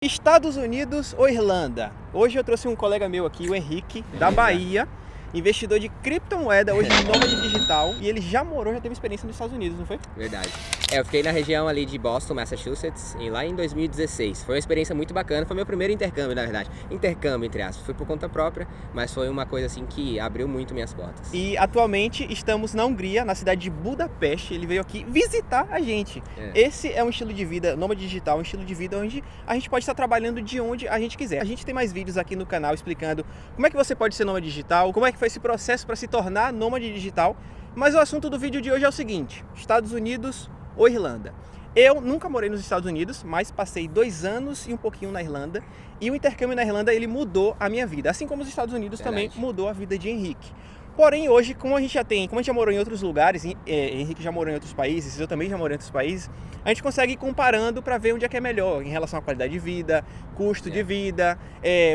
Estados Unidos ou Irlanda? Hoje eu trouxe um colega meu aqui, o Henrique, da Bahia, investidor de criptomoeda, hoje nômade digital, e ele já teve experiência nos Estados Unidos, não foi? Verdade. Eu fiquei na região ali de Boston, Massachusetts, e lá em 2016. Foi uma experiência muito bacana, foi meu primeiro intercâmbio, na verdade. Intercâmbio, entre aspas. Fui por conta própria, mas foi uma coisa assim que abriu muito minhas portas. E atualmente estamos na Hungria, na cidade de Budapeste. Ele veio aqui visitar a gente. Esse é um estilo de vida nômade digital, um estilo de vida onde a gente pode estar trabalhando de onde a gente quiser. A gente tem mais vídeos aqui no canal explicando como é que você pode ser nômade digital, como é que foi esse processo para se tornar nômade digital. Mas o assunto do vídeo de hoje é o seguinte: Estados Unidos ou Irlanda? Eu nunca morei nos Estados Unidos, mas passei 2 anos e um pouquinho na Irlanda. E o intercâmbio na Irlanda, ele mudou a minha vida. Assim como os Estados Unidos também mudou a vida de Henrique. Porém, hoje, como a gente já morou em outros lugares, Henrique já morou em outros países, eu também já morei em outros países, a gente consegue ir comparando para ver onde é que é melhor, em relação à qualidade de vida, custo de vida,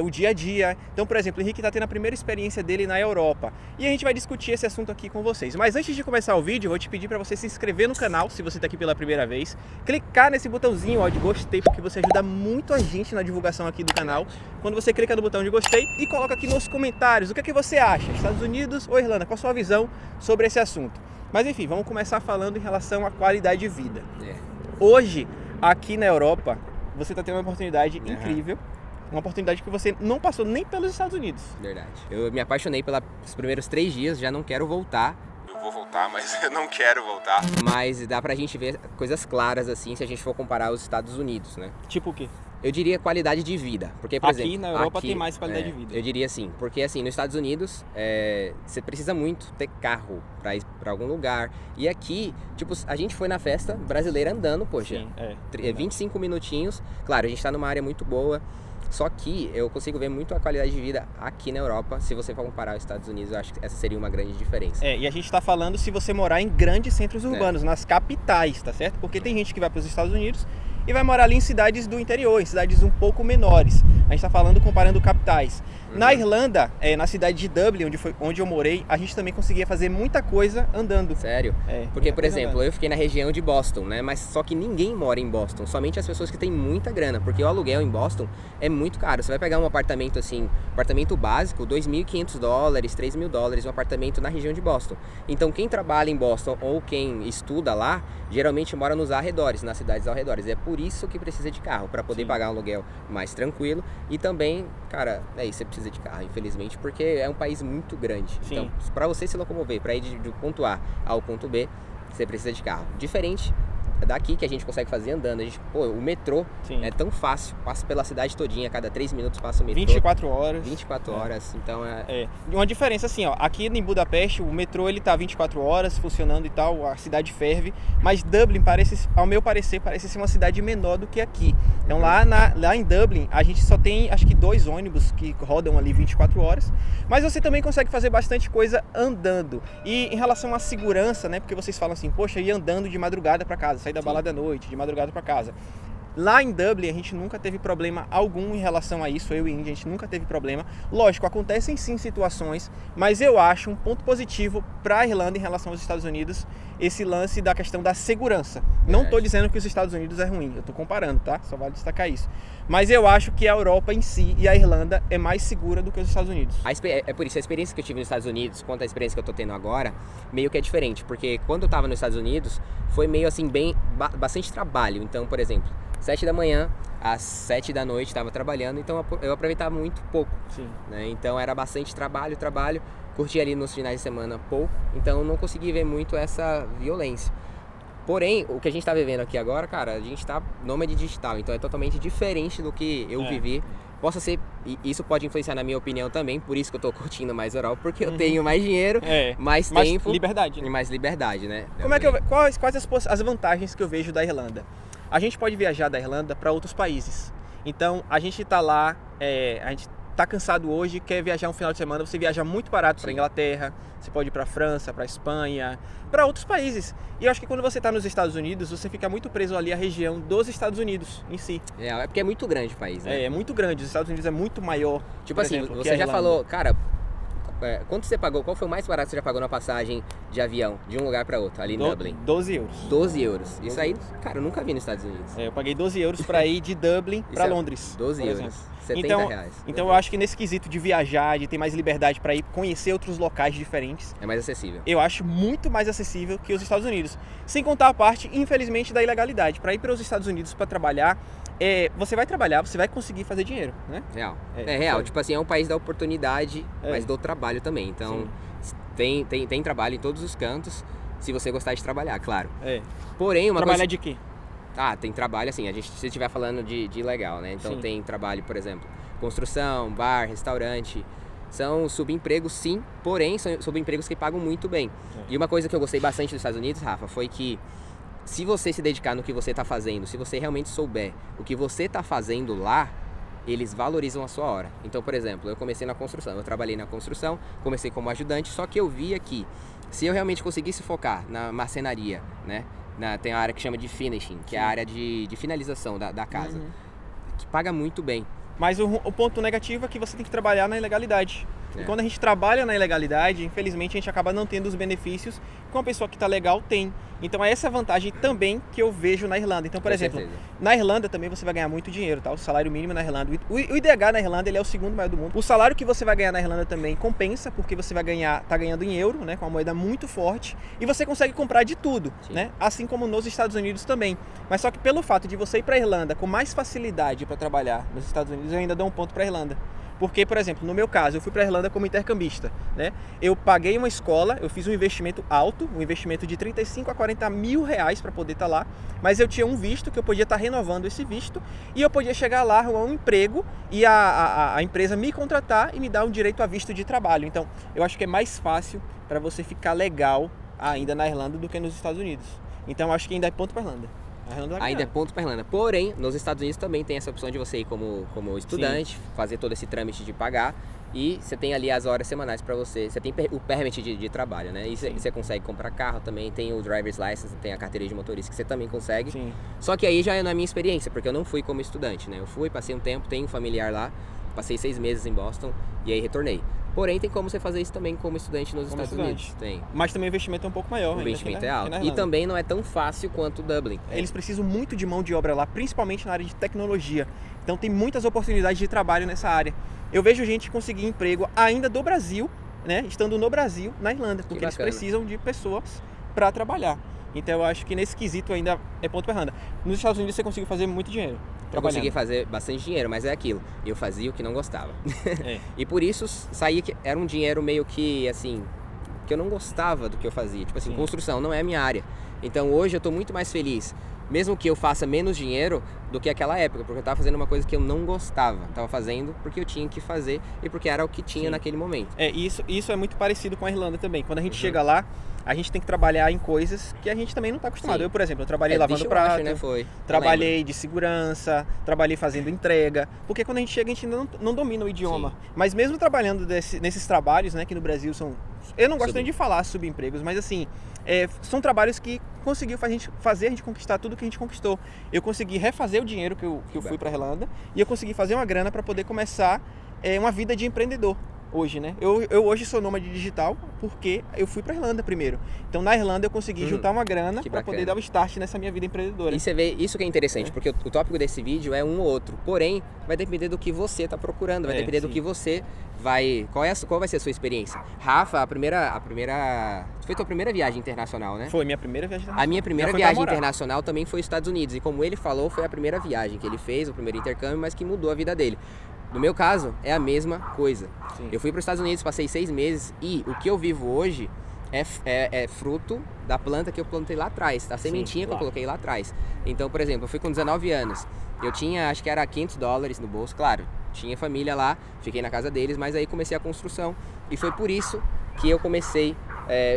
o dia a dia. Então, por exemplo, o Henrique está tendo a primeira experiência dele na Europa. E a gente vai discutir esse assunto aqui com vocês. Mas antes de começar o vídeo, eu vou te pedir para você se inscrever no canal, se você está aqui pela primeira vez. Clicar nesse botãozinho de gostei, porque você ajuda muito a gente na divulgação aqui do canal. Quando você clica no botão de gostei e coloca aqui nos comentários o que é que você acha, Estados Unidos ou Irlanda, qual a sua visão sobre esse assunto. Mas enfim, vamos começar falando em relação à qualidade de vida. Hoje, aqui na Europa, você está tendo uma oportunidade incrível, uma oportunidade que você não passou nem pelos Estados Unidos. Verdade. Eu me apaixonei pelos primeiros 3 dias, já não quero voltar. Eu vou voltar, mas eu não quero voltar. Mas dá pra gente ver coisas claras assim, se a gente for comparar os Estados Unidos, né? Tipo o quê? Eu diria qualidade de vida, porque, por exemplo... Aqui na Europa tem mais qualidade de vida. Eu diria assim, porque assim, nos Estados Unidos, você precisa muito ter carro pra ir pra algum lugar. E aqui, tipo, a gente foi na festa brasileira andando, poxa. Sim, 25 minutinhos. Claro, a gente tá numa área muito boa. Só que eu consigo ver muito a qualidade de vida aqui na Europa. Se você for comparar os Estados Unidos, eu acho que essa seria uma grande diferença. E a gente tá falando se você morar em grandes centros urbanos, nas capitais, tá certo? Porque tem gente que vai para os Estados Unidos e vai morar ali em cidades do interior, em cidades um pouco menores. A gente tá falando comparando capitais. Na Irlanda, na cidade de Dublin, onde eu morei, a gente também conseguia fazer muita coisa andando. Sério? Porque, por exemplo, eu fiquei na região de Boston, né? Mas só que ninguém mora em Boston, somente as pessoas que têm muita grana, porque o aluguel em Boston é muito caro. Você vai pegar um apartamento assim, apartamento básico, $2.500, $3.000, um apartamento na região de Boston. Então, quem trabalha em Boston ou quem estuda lá, geralmente mora nos arredores, nas cidades ao redor. É por isso que precisa de carro, para poder pagar um aluguel mais tranquilo. E também, cara, você precisa de carro, infelizmente, porque é um país muito grande. Sim. Então, para você se locomover, para ir do ponto A ao ponto B, você precisa de carro. Diferente daqui que a gente consegue fazer andando. O metrô é tão fácil, passa pela cidade todinha, a cada 3 minutos passa o metrô. 24 horas. 24 horas, então Uma diferença assim, aqui em Budapeste o metrô ele tá 24 horas funcionando e tal, a cidade ferve, mas Dublin ao meu parecer, parece ser uma cidade menor do que aqui. Então lá em Dublin a gente só tem acho que 2 ônibus que rodam ali 24 horas, mas você também consegue fazer bastante coisa andando. E em relação à segurança, né, porque vocês falam assim, poxa, ir andando de madrugada para casa, sair da balada à noite, de madrugada para casa. Lá em Dublin a gente nunca teve problema algum em relação a isso, eu e Indy, a gente nunca teve problema. Lógico, acontecem sim situações, mas eu acho um ponto positivo para a Irlanda em relação aos Estados Unidos, esse lance da questão da segurança. Não estou dizendo que os Estados Unidos é ruim, eu estou comparando, tá? Só vale destacar isso. Mas eu acho que a Europa em si e a Irlanda é mais segura do que os Estados Unidos. É por isso, a experiência que eu tive nos Estados Unidos, quanto a experiência que eu estou tendo agora, meio que é diferente, porque quando eu estava nos Estados Unidos, foi meio assim, bastante trabalho. Então, por exemplo, 7 da manhã às 7 da noite estava trabalhando, então eu aproveitava muito pouco. Sim. Né? Então era bastante trabalho, curtia ali nos finais de semana pouco, então não consegui ver muito essa violência. Porém, o que a gente está vivendo aqui agora, cara, a gente está nômade digital, então é totalmente diferente do que eu vivi. Possa ser, e isso pode influenciar na minha opinião também, por isso que eu tô curtindo mais Europa, porque eu tenho mais dinheiro, mais tempo. Liberdade. E mais liberdade, né? Quais as vantagens que eu vejo da Irlanda? A gente pode viajar da Irlanda para outros países. Então, a gente está lá, a gente está cansado hoje, quer viajar um final de semana, você viaja muito barato para Inglaterra, você pode ir para França, para Espanha, para outros países. E eu acho que quando você está nos Estados Unidos, você fica muito preso ali à região dos Estados Unidos em si. É porque é muito grande o país, né? É muito grande, os Estados Unidos é muito maior. Tipo assim, você já falou, cara, quanto você pagou? Qual foi o mais barato que você já pagou na passagem de avião, de um lugar para outro, ali em Dublin? 12 euros. 12 euros. Isso aí, euros. cara, eu nunca vi nos Estados Unidos. Eu paguei 12 euros para ir de Dublin para Londres. 12 por euros. exemplo. 70 reais. Então eu acho que nesse quesito de viajar, de ter mais liberdade para ir conhecer outros locais diferentes, É mais acessível. eu acho muito mais acessível que os Estados Unidos. Sem contar a parte, infelizmente, da ilegalidade. Para ir para os Estados Unidos para trabalhar, você vai trabalhar, você vai conseguir fazer dinheiro, né? Real. É, real. sabe? Tipo assim, é um país da oportunidade, mas do trabalho também. Então, tem trabalho em todos os cantos, se você gostar de trabalhar, claro. Porém, uma Trabalhar coisa... de quê? tem trabalho, assim, se estiver falando de ilegal, né? Então Sim. tem trabalho, por exemplo, construção, bar, restaurante. São subempregos, sim, porém são subempregos que pagam muito bem. E uma coisa que eu gostei bastante dos Estados Unidos, Rafa, foi que se você se dedicar no que você está fazendo, se você realmente souber o que você está fazendo lá, eles valorizam a sua hora. Então, por exemplo, eu comecei na construção, eu trabalhei na construção, comecei como ajudante, só que eu via que se eu realmente conseguisse focar na marcenaria, né? Tem a área que chama de finishing, que é a área de finalização da casa, que paga muito bem. Mas o ponto negativo é que você tem que trabalhar na ilegalidade. E quando a gente trabalha na ilegalidade, infelizmente a gente acaba não tendo os benefícios que uma pessoa que está legal tem. Então é essa vantagem também que eu vejo na Irlanda. Então, por exemplo, na Irlanda também você vai ganhar muito dinheiro, tá? O salário mínimo na Irlanda. O IDH na Irlanda ele é o segundo maior do mundo. O salário que você vai ganhar na Irlanda também compensa, porque você vai tá ganhando em euro, né? Com uma moeda muito forte. E você consegue comprar de tudo, né? Assim como nos Estados Unidos também. Mas só que pelo fato de você ir para a Irlanda com mais facilidade para trabalhar nos Estados Unidos, eu ainda dou um ponto para a Irlanda. Porque, por exemplo, no meu caso, eu fui para a Irlanda como intercambista, né? Eu paguei uma escola, eu fiz um investimento alto, um investimento de 35 a 40 mil reais para poder estar lá, mas eu tinha um visto que eu podia estar renovando esse visto e eu podia chegar lá, arrumar um emprego e a empresa me contratar e me dar um direito a visto de trabalho. Então, eu acho que é mais fácil para você ficar legal ainda na Irlanda do que nos Estados Unidos. Então, eu acho que ainda é ponto para a Irlanda. Ainda é ponto para Irlanda. Porém, nos Estados Unidos também tem essa opção de você ir como estudante, fazer todo esse trâmite de pagar e você tem ali as horas semanais para você. Você tem o permit de trabalho, né? E você consegue comprar carro também, tem o driver's license, tem a carteira de motorista que você também consegue. Sim. Só que aí já é na minha experiência, porque eu não fui como estudante, né? Eu fui, passei um tempo, tenho um familiar lá, passei 6 meses em Boston e aí retornei. Porém, tem como você fazer isso também como estudante nos Estados Unidos. Tem. Mas também o investimento é um pouco maior. O investimento é alto. E também não é tão fácil quanto Dublin. Eles precisam muito de mão de obra lá, principalmente na área de tecnologia. Então tem muitas oportunidades de trabalho nessa área. Eu vejo gente conseguir emprego ainda do Brasil, né? Estando no Brasil, na Irlanda, porque eles precisam de pessoas para trabalhar. Então eu acho que nesse quesito ainda é ponto para Irlanda. Nos Estados Unidos você consegue fazer muito dinheiro. Eu consegui fazer bastante dinheiro, mas é aquilo. Eu fazia o que não gostava. E por isso saía que era um dinheiro meio que assim, que eu não gostava do que eu fazia. Tipo assim, construção não é a minha área. Então hoje eu tô muito mais feliz, mesmo que eu faça menos dinheiro do que aquela época, porque eu tava fazendo uma coisa que eu não gostava. Tava fazendo porque eu tinha que fazer e porque era o que tinha naquele momento. Isso é muito parecido com a Irlanda também. Quando a gente chega lá, a gente tem que trabalhar em coisas que a gente também não está acostumado. Eu, por exemplo, eu trabalhei lavando prato, né? Trabalhei de segurança, trabalhei fazendo entrega, porque quando a gente chega a gente ainda não domina o idioma. Mas mesmo trabalhando nesses trabalhos, né, que no Brasil são... Eu não gosto nem de falar subempregos, mas assim, são trabalhos que conseguiu fazer a gente conquistar tudo que a gente conquistou. Eu consegui refazer o dinheiro que eu fui para a Irlanda e eu consegui fazer uma grana para poder começar uma vida de empreendedor. Hoje, né? Eu hoje sou nômade digital porque eu fui para a Irlanda primeiro. Então na Irlanda eu consegui juntar uma grana para poder dar o start nessa minha vida empreendedora. E você vê, isso que é interessante, porque o tópico desse vídeo é um ou outro. Porém, vai depender do que você está procurando, vai depender do que você vai... Qual vai ser a sua experiência? Rafa, a primeira... Foi tua primeira viagem internacional, né? Foi minha primeira viagem internacional. A minha primeira viagem internacional também foi os Estados Unidos. E como ele falou, foi a primeira viagem que ele fez, o primeiro intercâmbio, mas que mudou a vida dele. No meu caso, é a mesma coisa. Eu fui para os Estados Unidos, passei 6 meses e o que eu vivo hoje é fruto da planta que eu plantei lá atrás, da sementinha que eu coloquei lá atrás. Então, por exemplo, eu fui com 19 anos, eu tinha, acho que era $500 no bolso, claro, tinha família lá, fiquei na casa deles, mas aí comecei a construção e foi por isso que eu comecei,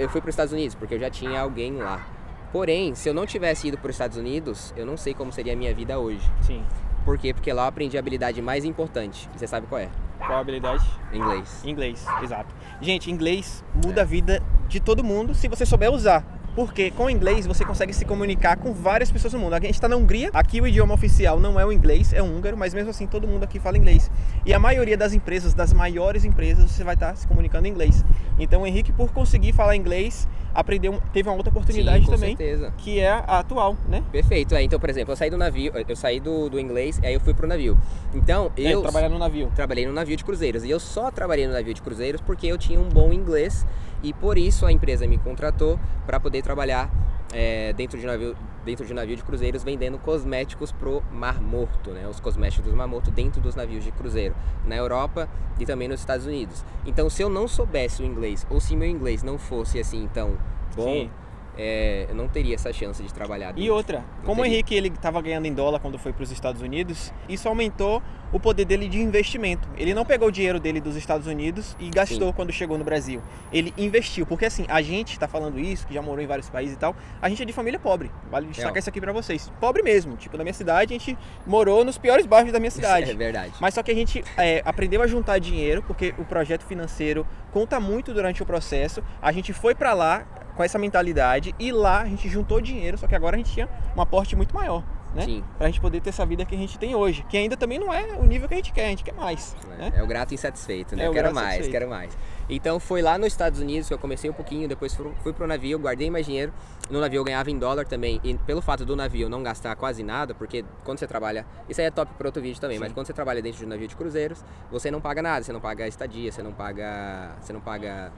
eu fui para os Estados Unidos, porque eu já tinha alguém lá. Porém, se eu não tivesse ido para os Estados Unidos, eu não sei como seria a minha vida hoje. Por quê? Porque lá eu aprendi a habilidade mais importante. E você sabe qual é? Qual a habilidade? Inglês. Inglês, exato. Gente, inglês muda a vida de todo mundo se você souber usar. Porque com o inglês você consegue se comunicar com várias pessoas no mundo. A gente está na Hungria, aqui o idioma oficial não é o inglês, é o húngaro, mas mesmo assim todo mundo aqui fala inglês. E a maioria das empresas, das maiores empresas, você vai estar se comunicando em inglês. Então o Henrique, por conseguir falar inglês, teve uma outra oportunidade. Sim, com também, certeza. Que é a atual, né? Perfeito. Então, por exemplo, eu saí do navio, eu saí do inglês, aí eu fui pro navio. Então, eu trabalhar no navio. trabalhei no navio de cruzeiros. E eu só trabalhei no navio de cruzeiros porque eu tinha um bom inglês e por isso a empresa me contratou para poder trabalhar dentro de navio de cruzeiros vendendo cosméticos pro Mar Morto, né? Os cosméticos do Mar Morto dentro dos navios de cruzeiro, na Europa e também nos Estados Unidos. Então, se eu não soubesse o inglês, ou se meu inglês não fosse assim tão bom, eu não teria essa chance de trabalhar. E outra, como o Henrique ele estava ganhando em dólar quando foi para os Estados Unidos, isso aumentou o poder dele de investimento. Ele não pegou o dinheiro dele dos Estados Unidos e gastou quando chegou no Brasil. Ele investiu, porque assim, a gente está falando isso, que já morou em vários países e tal, a gente é de família pobre. Vale destacar isso aqui para vocês. Pobre mesmo, tipo, na minha cidade, a gente morou nos piores bairros da minha cidade. É verdade. Mas só que a gente aprendeu a juntar dinheiro, porque o projeto financeiro conta muito durante o processo. A gente foi para lá com essa mentalidade e lá a gente juntou dinheiro, só que agora a gente tinha um aporte muito maior, né? Sim. Pra gente poder ter essa vida que a gente tem hoje, que ainda também não é o nível que a gente quer mais, né? É o grato insatisfeito, né? É Eu o quero grato mais, insatisfeito. quero mais. Então foi lá nos Estados Unidos que eu comecei um pouquinho, depois fui pro navio, guardei mais dinheiro. No navio eu ganhava em dólar também, e pelo fato do navio não gastar quase nada, porque quando você trabalha, isso aí é top para outro vídeo também, mas quando você trabalha dentro de um navio de cruzeiros, você não paga nada, você não paga estadia, você não paga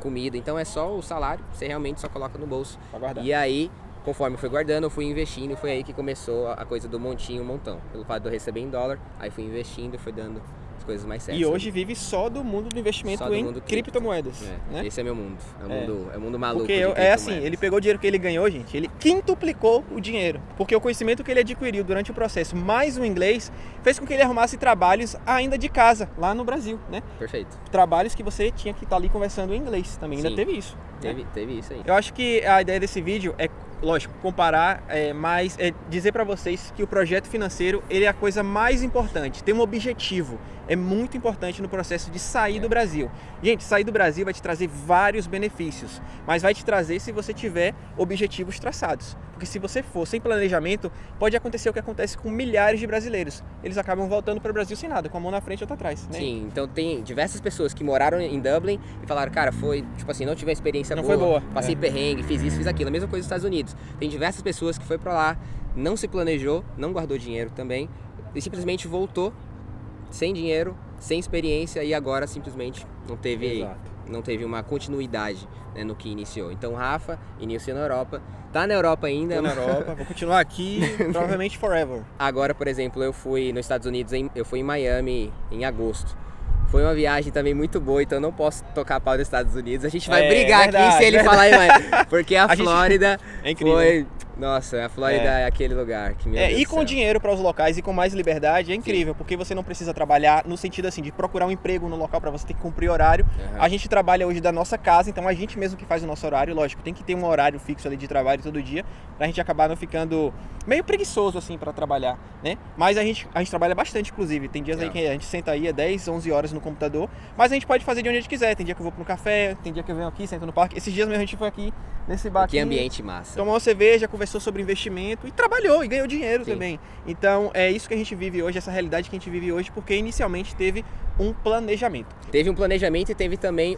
comida, então é só o salário, você realmente só coloca no bolso. Pra guardar. E aí, conforme eu fui guardando, eu fui investindo, e foi aí que começou a coisa do montinho, montão. Pelo fato de eu receber em dólar, aí fui investindo e fui dando as coisas mais certas. E hoje vive só do mundo do investimento Só do em mundo cripto. criptomoedas, né? Esse é meu mundo. É o mundo maluco. Porque de assim, criptomoedas. ele pegou o dinheiro que ele ganhou, gente, ele quintuplicou o dinheiro. Porque o conhecimento que ele adquiriu durante o processo, mais o inglês, fez com que ele arrumasse trabalhos ainda de casa, lá no Brasil, né? Perfeito. Trabalhos que você tinha que estar ali conversando em inglês também, ainda Sim. teve isso. Teve isso aí. Eu acho que a ideia desse vídeo é, lógico, comparar, mas dizer para vocês que o projeto financeiro ele é a coisa mais importante, tem um objetivo, é muito importante no processo de sair do Brasil. Gente, sair do Brasil vai te trazer vários benefícios, mas vai te trazer se você tiver objetivos traçados. Porque se você for sem planejamento, pode acontecer o que acontece com milhares de brasileiros. Eles acabam voltando para o Brasil sem nada, com a mão na frente e outra atrás, né? Sim, então tem diversas pessoas que moraram em Dublin e falaram, cara, foi, tipo assim, não tive uma experiência Não boa, foi boa. passei perrengue, fiz isso, fiz aquilo. A mesma coisa nos Estados Unidos. Tem diversas pessoas que foi pra lá, não se planejou, não guardou dinheiro também e simplesmente voltou sem dinheiro, sem experiência e agora simplesmente não teve uma continuidade, né, no que iniciou. Então Rafa iniciou na Europa, tá na Europa ainda. Tô na Europa, vou continuar aqui, provavelmente forever. Agora, por exemplo, eu fui nos Estados Unidos, eu fui em Miami em agosto. Foi uma viagem também muito boa, então eu não posso tocar pau dos Estados Unidos. A gente vai brigar verdade, aqui se ele falar em Miami. Porque a gente- Flórida É incrível. foi... Nossa, a Flórida é aquele lugar que, meu Deus E do com céu. dinheiro para os locais e com mais liberdade é incrível, porque você não precisa trabalhar no sentido assim de procurar um emprego no local para você ter que cumprir horário. Aham. A gente trabalha hoje da nossa casa, então a gente mesmo que faz o nosso horário, lógico, tem que ter um horário fixo ali de trabalho todo dia, pra gente acabar não ficando meio preguiçoso assim para trabalhar, né? Mas a gente trabalha bastante, inclusive. Tem dias aí que a gente senta aí 10, 11 horas no computador, mas a gente pode fazer de onde a gente quiser. Tem dia que eu vou para um café, tem dia que eu venho aqui, sento no parque. Esses dias mesmo a gente foi aqui nesse bar Que aqui, ambiente massa. tomou uma cerveja, conversou sobre investimento e trabalhou e ganhou dinheiro Sim. também. Então é isso que a gente vive hoje, essa realidade que a gente vive hoje, porque inicialmente teve um planejamento. Teve um planejamento e teve também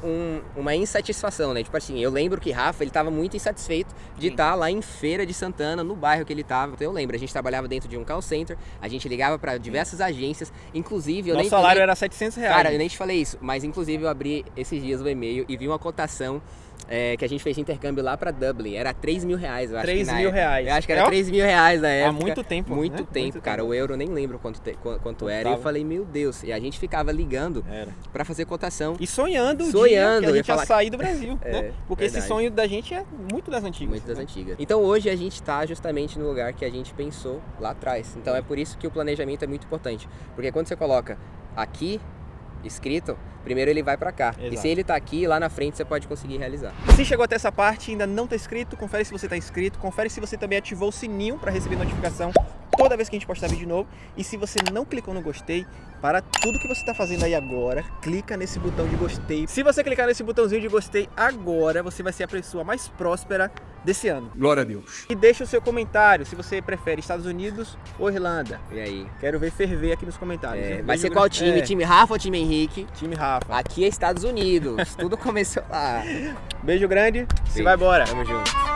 uma insatisfação, né? Tipo assim, eu lembro que Rafa, ele tava muito insatisfeito de estar lá em Feira de Santana, no bairro que ele tava. Então eu lembro, a gente trabalhava dentro de um call center, a gente ligava para diversas agências, inclusive... Nosso salário era R$700. Cara, eu nem te falei isso, mas inclusive eu abri esses dias o e-mail e vi uma cotação que a gente fez intercâmbio lá pra Dublin. Era R$3.000, eu acho. R$3.000. Eu acho que era R$3.000 na época. Há muito tempo, Muito né? tempo, Muito cara. tempo. O euro eu nem lembro quanto era. E eu falei, meu Deus. E a gente ficava ligando Era. pra fazer cotação. E sonhando o Sonhando, dia que a eu ia gente ia falar- sair do Brasil, né? É, Porque esse verdade. sonho da gente é muito das antigas. Muito das né? antigas. Então hoje a gente tá justamente no lugar que a gente pensou lá atrás. Então é por isso que o planejamento é muito importante. Porque quando você coloca aqui escrito, primeiro ele vai pra cá. E Exato. se ele tá aqui, lá na frente você pode conseguir realizar. Se chegou até essa parte e ainda não está inscrito, confere se você está inscrito, confere se você também ativou o sininho para receber notificação toda vez que a gente postar vídeo novo. E se você não clicou no gostei, para tudo que você está fazendo aí agora, clica nesse botão de gostei. Se você clicar nesse botãozinho de gostei agora, você vai ser a pessoa mais próspera desse ano. Glória a Deus. E deixa o seu comentário se você prefere Estados Unidos ou Irlanda. E aí? Quero ver ferver aqui nos comentários. É, Viu? vai Beijo ser qual grande. time? Time Rafa ou time Henrique? Time Rafa. Aqui é Estados Unidos. Tudo começou lá. Beijo grande. Se Beijo. vai embora. Tamo junto.